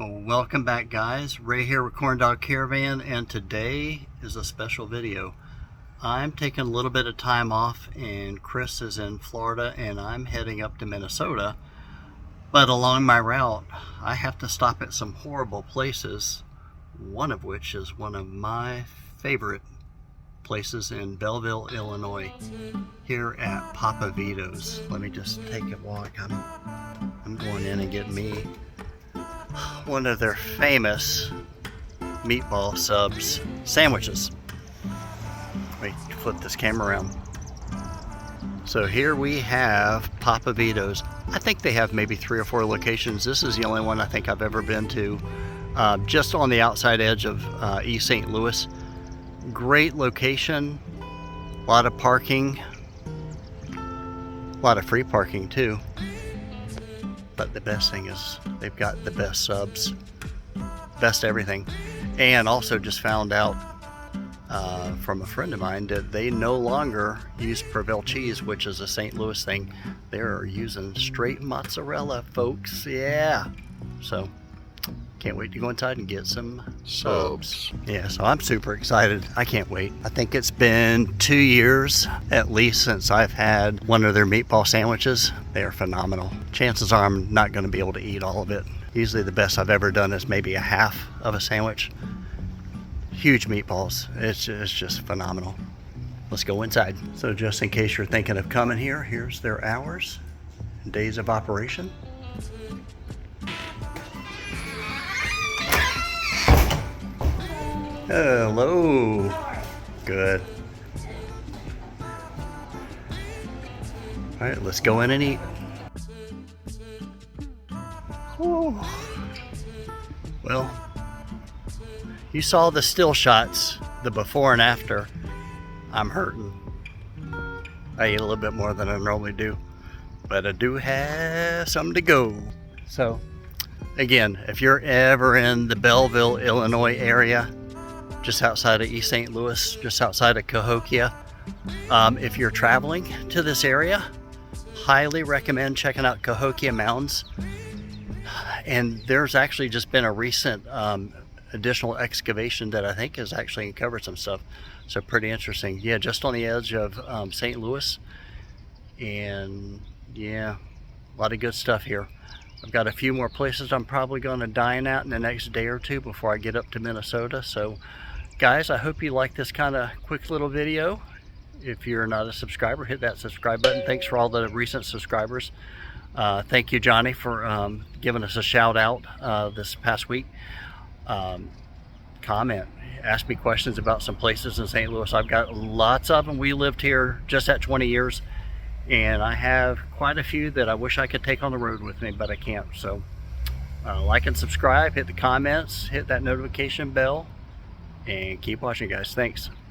Well, welcome back, guys. Ray here with Corn Dog Caravan, and today is a special video. I'm taking a little bit of time off, and Chris is in Florida, and I'm heading up to Minnesota. But along my route, I have to stop at some horrible places, one of which is one of my favorite places in Belleville, Illinois, here at Papa Vito's. Let me just take a walk. I'm going in and getting me one of their famous meatball subs sandwiches. Let me flip this camera around. So here we have Papa Vito's. I think they have maybe 3 or 4 locations. This is the only one I think I've ever been to, just on the outside edge of East St. Louis. Great location, a lot of parking, a lot of free parking too. But the best thing is they've got the best subs, best everything. And also just found out from a friend of mine that they no longer use Prevail cheese, which is a St. Louis thing. They're using straight mozzarella, folks. Yeah. So can't wait to go inside and get some subs. Yeah, so I'm super excited. I can't wait. I think it's been 2 years at least since I've had one of their meatball sandwiches. They are phenomenal. Chances are I'm not going to be able to eat all of it. Usually the best I've ever done is maybe a half of a sandwich. Huge meatballs. It's just phenomenal. Let's go inside. So just in case you're thinking of coming here, here's their hours and days of operation. Hello. Good. All right, let's go in and eat. Whew. Well, you saw the still shots, the before and after. I'm hurting. I ate a little bit more than I normally do, but I do have something to go. So, again, if you're ever in the Belleville, Illinois area, just outside of East St. Louis, just outside of Cahokia. If you're traveling to this area, highly recommend checking out Cahokia Mountains. And there's actually just been a recent additional excavation that I think has actually uncovered some stuff. So pretty interesting. Yeah, just on the edge of St. Louis. And yeah, a lot of good stuff here. I've got a few more places I'm probably going to dine at in the next day or two before I get up to Minnesota. So guys, I hope you like this kind of quick little video. If you're not a subscriber, hit that subscribe button. Thanks for all the recent subscribers. Thank you, Johnny, for giving us a shout out this past week. Comment, ask me questions about some places in St. Louis. I've got lots of them. We lived here just at 20 years, and I have quite a few that I wish I could take on the road with me, but I can't. So like and subscribe, hit the comments, hit that notification bell, and keep watching, guys. Thanks.